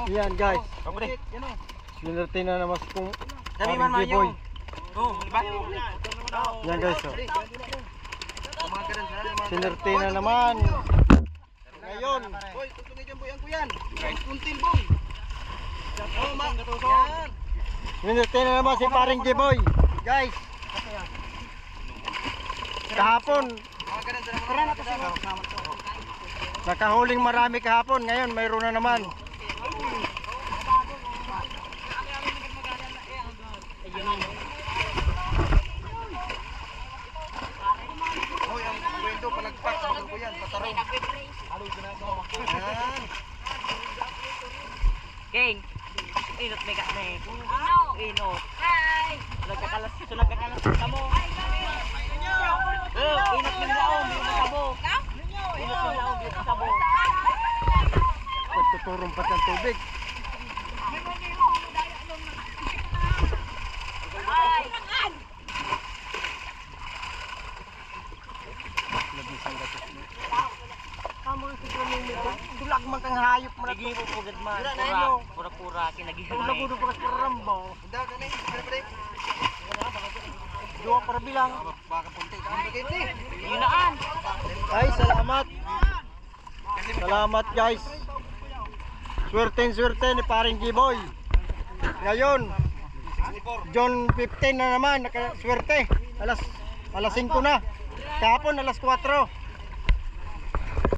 Yan guys. Swerte na naman kung paring G-Boy. Yan guys. Swerte na naman. Ngayon. Boy, tutungin dyan boy ang kuyan. Kuntil boy. Oh, yan. Swerte na naman si paring G-Boy. Guys. Kahapon. Nakahuling marami kahapon. Ngayon mayroon na naman. Hoy, ang kwento palagpak sa mga kuyan, patarong. Yan. King, inot may ka na eh. Inot. Hi! Nagkakalas ka mo. Inot ng laong, di mo sabo. Inot ng laong, di mo sabo. Pagtuturong pa ng tubig. Dulag man kang hayop man Lagi mo pugad man. Pura-pura, kinagihon Ang na eh. lagudo pa sa rambaw. Unda ka na eh. Dua para bilang. Baka punti. Ang bagay Yunaan. Ay, salamat. Salamat guys. Swerte ni paring G-Boy. Ngayon, John 15 na naman, nakaswerte. Alas 5 na. Kahapon alas 4.